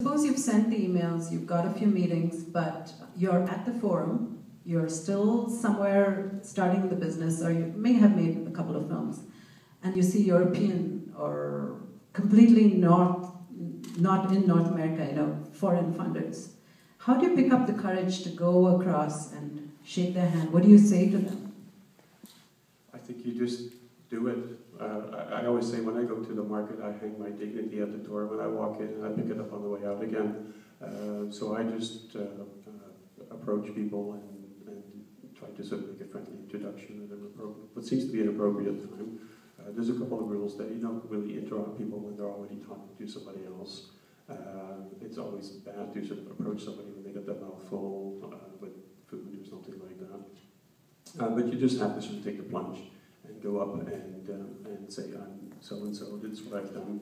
Suppose you've sent the emails, you've got a few meetings, but you're at the forum, you're still somewhere starting the business, or you may have made a couple of films, and you see European or completely not in North America, foreign funders. How do you pick up the courage to go across and shake their hand? What do you say to them? I think you just do it. I always say when I go to the market, I hang my dignity at the door when I walk in, and I pick it up on the way out again. So I just approach people and try to sort of make a friendly introduction at what seems to be an appropriate time. There's a couple of rules that you don't really interrupt people when they're already talking to somebody else. It's always bad to sort of approach somebody when they get their mouth full with food or something like that. But you just have to sort of take the plunge and go up and say, I'm so-and-so, this is what I've done.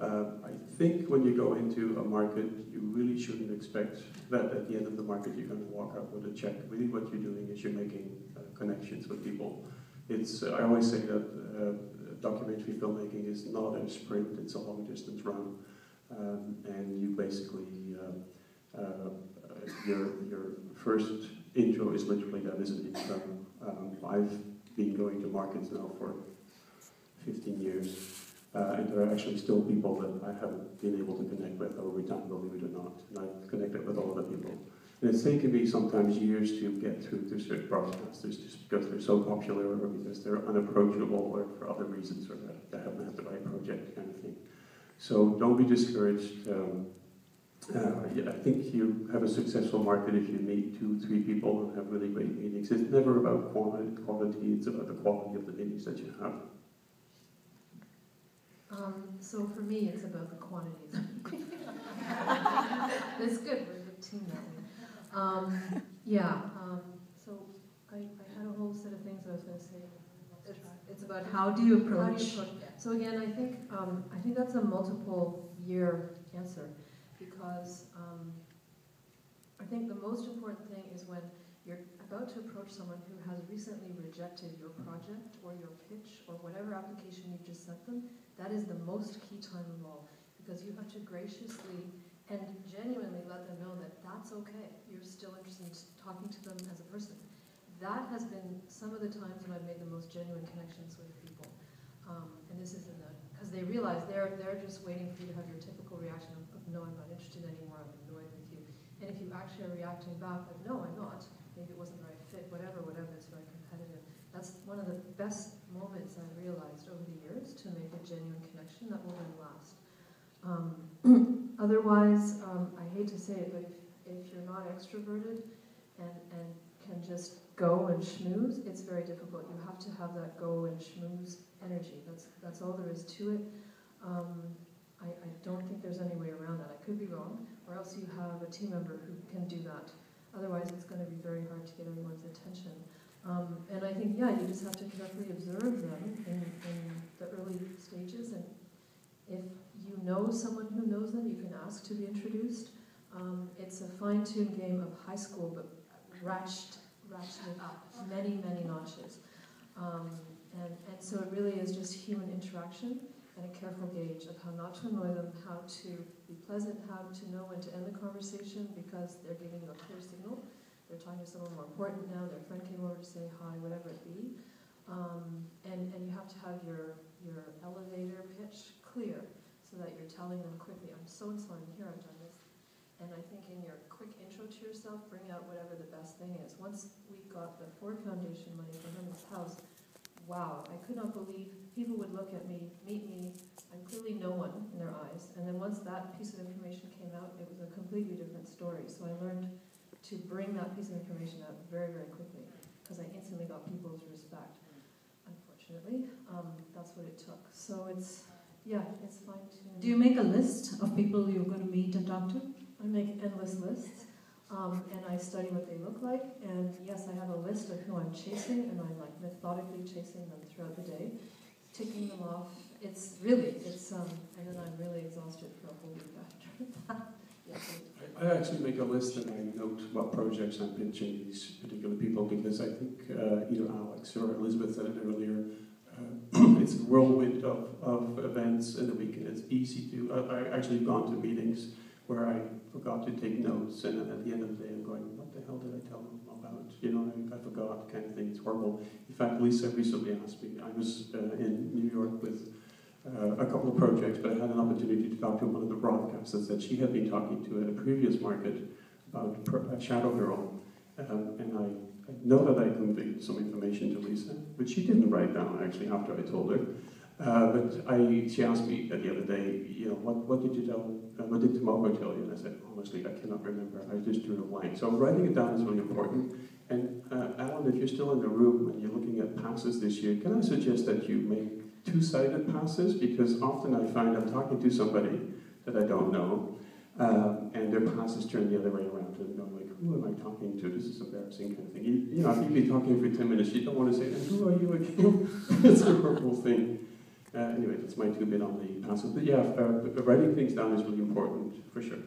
I think when you go into a market, you really shouldn't expect that at the end of the market you're going to walk out with a check. Really what you're doing is you're making connections with people. I always say that documentary filmmaking is not a sprint, it's a long distance run. And you basically, your first intro is literally that is an intro. I've been going to markets now for 15 years, and there are actually still people that I haven't been able to connect with over time, believe it or not. And I've connected with all the people. And it's taken me sometimes years to get through to certain broadcasters just because they're so popular or because they're unapproachable or for other reasons or that they haven't had the right project kind of thing. So don't be discouraged. I think you have a successful market if you meet 2-3 people and have really great meetings. It's never about quality, it's about the quality of the meetings that you have. So for me, it's about the quantity. It's good, we're a good team that way. So I had a whole set of things I was going to say. It's about how do you approach? So again, I think that's a multiple-year answer, because I think the most important thing is when you're about to approach someone who has recently rejected your project or your pitch or whatever application you've just sent them. That is the most key time of all, because you have to graciously and genuinely let them know that that's okay. You're still interested in talking to them as a person. That has been some of the times when I've made the most genuine connections with people. And this isn't because they realize they're just waiting for you to have your typical reaction of no, I'm not interested anymore, I'm annoyed with you. And if you actually are reacting back like, no, I'm not, maybe it wasn't the right fit, whatever, it's very competitive. That's one of the best moments I've realized over the years to make a genuine connection that will then last. Otherwise, I hate to say it, but if you're not extroverted and can just go and schmooze, it's very difficult. You have to have that go and schmooze energy. That's all there is to it. I don't think there's any way around that. I could be wrong, or else you have a team member who can do that. Otherwise, it's going to be very hard to get everyone's attention. And I think, you just have to carefully observe them in the early stages. And if you know someone who knows them, you can ask to be introduced. It's a fine-tuned game of high school, but ratcheted up many, many notches. And so it really is just human interaction and a careful gauge of how not to annoy them, how to be pleasant, how to know when to end the conversation because they're giving you a clear signal. They're talking to someone more important now, their friend came over to say hi, whatever it be. And you have to have your elevator pitch clear so that you're telling them quickly, I'm so-and-so, I'm here, I've done this. And I think in your quick intro to yourself, bring out whatever the best thing is. Once we got the Ford Foundation money for HERMAN'S HOUSE, wow, I could not believe people would look at me, meet me, I'm clearly no one in their eyes. And then once that piece of information came out, it was a completely different story. So I learned to bring that piece of information out very, very quickly, because I instantly got people's respect. Unfortunately, that's what it took. So it's fine to... Do you make a list of people you're going to meet and talk to? I make endless lists, and I study what they look like, and yes, I have a list of who I'm chasing, and I'm like methodically chasing them throughout the day, ticking them off. And then I'm really exhausted for a whole week after that. I actually make a list and I note what projects I'm pitching these particular people, because I think either Alex or Elizabeth said it earlier, it's a whirlwind of events in the weekend. It's easy to... I've actually gone to meetings where I forgot to take notes, and then at the end of the day I'm going, what the hell did I tell them about? You know, I forgot, kind of thing. It's horrible. In fact, Lisa recently asked me, I was in New York with a couple of projects, but I had an opportunity to talk to one of the broadcasters that she had been talking to at a previous market about Shadow Girl. And I know that I conveyed some information to Lisa, but she didn't write down actually after I told her. She asked me the other day, you know, what did you tell? What did Tomoko tell you? And I said, honestly, I cannot remember. I just drew a blank. So writing it down is really important. And Alan, if you're still in the room and you're looking at passes this year, can I suggest that you make two-sided passes? Because often I find I'm talking to somebody that I don't know, and their passes turn the other way around, and I'm like, who am I talking to? This is embarrassing kind of thing. You know, if you've been talking for 10 minutes, you don't want to say, and who are you again? It's a horrible thing. Anyway, that's my 2 bit on the passes. But yeah, writing things down is really important, for sure.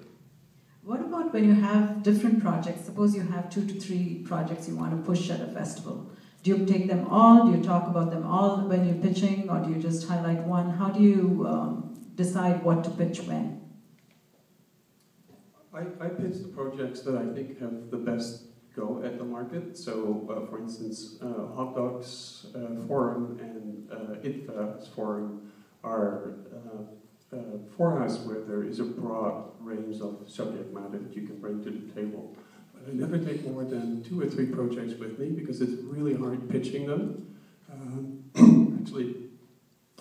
What about when you have different projects? Suppose you have 2 to 3 projects you want to push at a festival. Do you take them all? Do you talk about them all when you're pitching, or do you just highlight one? How do you decide what to pitch when? I pitch the projects that I think have the best go at the market. So, for instance, Hot Dogs Forum and ITFA's Forum are forums where there is a broad range of subject matter that you can bring to the table. But I never take more than 2 or 3 projects with me because it's really hard pitching them. Actually,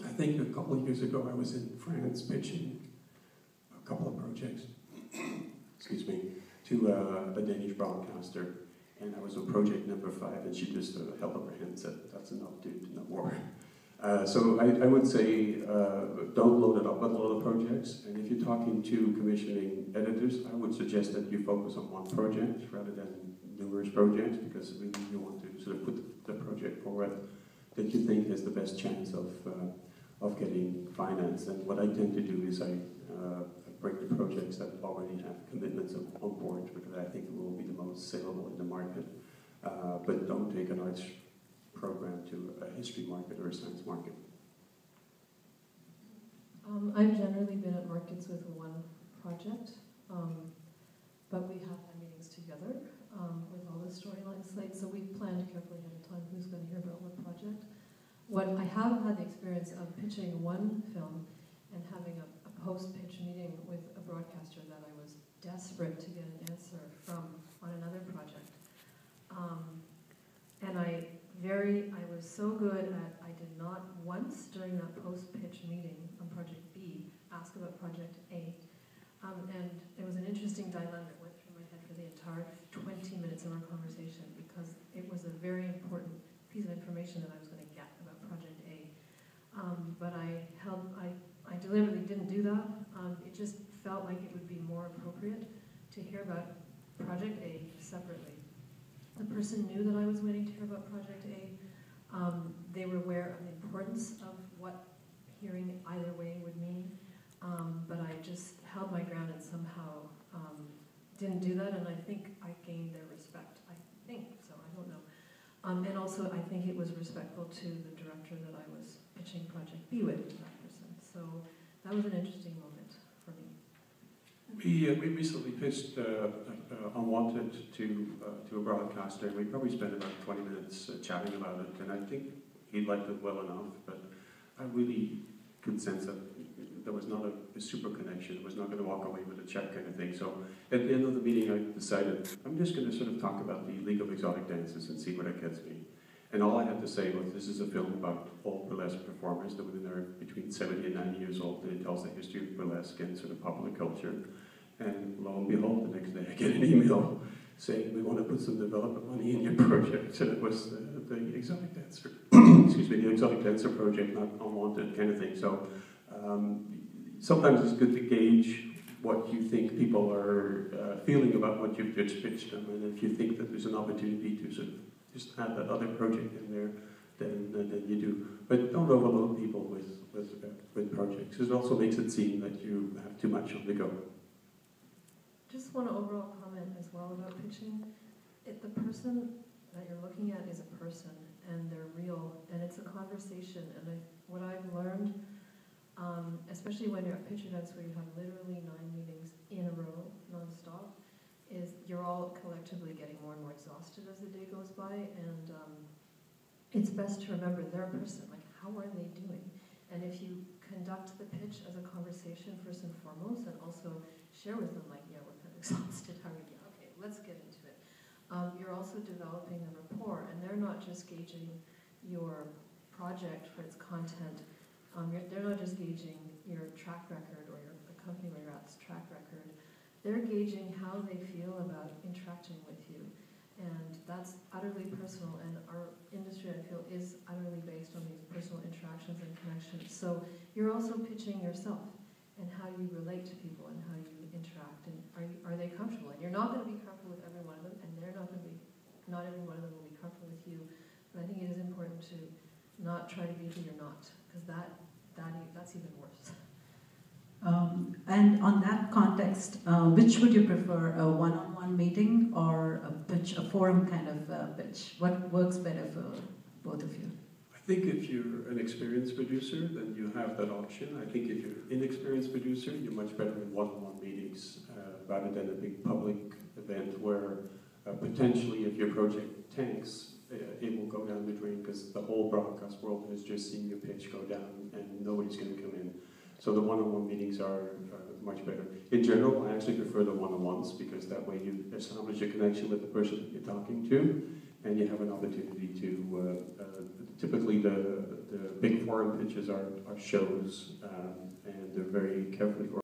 I think a couple of years ago I was in France pitching a couple of projects, excuse me, to a Danish broadcaster. And I was on project number 5, and she just held up her hand and said, that's enough, dude, no more. So I would say don't load it up with a lot of projects. And if you're talking to commissioning editors, I would suggest that you focus on one project rather than numerous projects, because really you want to sort of put the project forward that you think has the best chance of getting financed. And what I tend to do is I bring the projects that already have commitments on board, because I think it will be the most saleable in the market. But don't take an arts program to a history market or a science market. I've generally been at markets with one project, but we have had meetings together with all the storyline slates, so we planned carefully ahead of time who's going to hear about what project. What I have had the experience of pitching one film and having a post-pitch meeting with a broadcaster that I was desperate to get an answer from on another project. And I was so good at, I did not once during that post-pitch meeting on Project B ask about Project A. And it was an interesting dilemma that went through my head for the entire 20 minutes of our conversation, because it was a very important piece of information that I was going to get about Project A. But I deliberately didn't do that. It just felt like it would be more appropriate to hear about Project A separately. The person knew that I was waiting to hear about Project A. They were aware of the importance of what hearing either way would mean, but I just held my ground and somehow didn't do that, and I think I gained their respect. I think so, I don't know. And also, I think it was respectful to the director that I was pitching Project B with, that person. So that was an interesting moment for me. We recently pitched Unwanted to a broadcaster, and we probably spent about 20 minutes chatting about it, and I think he liked it well enough, but I really could sense that there was not a super connection. It was not going to walk away with a check kind of thing. So at the end of the meeting, I decided I'm just going to sort of talk about the League of Exotic Dances and see what it gets me. And all I had to say was, this is a film about old burlesque performers. The women are between 70 and 90 years old, and it tells the history of burlesque and sort of popular culture. And lo and behold, the next day I get an email saying, we want to put some development money in your project. And it was the Exotic Dancer, excuse me, the Exotic Dancer project, not Unwanted kind of thing. So sometimes it's good to gauge what you think people are feeling about what you've just pitched them. And if you think that there's an opportunity to sort of just add that other project in there, then you do. But don't overload people with projects. It also makes it seem that you have too much on the go. Just one overall comment as well about pitching. The person that you're looking at is a person, and they're real, and it's a conversation. And what I've learned, especially when you're at pitch events where you have literally 9 meetings in a row, non-stop, is you're all collectively getting more and more exhausted as the day goes by, and it's best to remember their person, like how are they doing? And if you conduct the pitch as a conversation first and foremost, and also share with them like, yeah, we're kind of exhausted, how are you? Okay, let's get into it. You're also developing a rapport, and they're not just gauging your project for its content. They're not just gauging your track record or the company where you're at's track record. They're gauging how they feel about interacting with you. And that's utterly personal, and our industry, I feel, is utterly based on these personal interactions and connections. So you're also pitching yourself and how you relate to people and how you interact, and are they comfortable? And you're not going to be comfortable with every one of them, and they're not going to be, not every one of them will be comfortable with you. But I think it is important to not try to be who you're not, because that's even worse. And on that context, which would you prefer, a one-on-one meeting or a pitch, a forum kind of pitch? What works better for both of you? I think if you're an experienced producer, then you have that option. I think if you're an inexperienced producer, you're much better in one-on-one meetings rather than a big public event where potentially if your project tanks, it will go down the drain because the whole broadcast world has just seen your pitch go down and nobody's going to come in. So the one-on-one meetings are much better. In general, I actually prefer the one-on-ones because that way you establish a connection with the person that you're talking to, and you have an opportunity to, typically the big forum pitches are shows, and they're very carefully organized.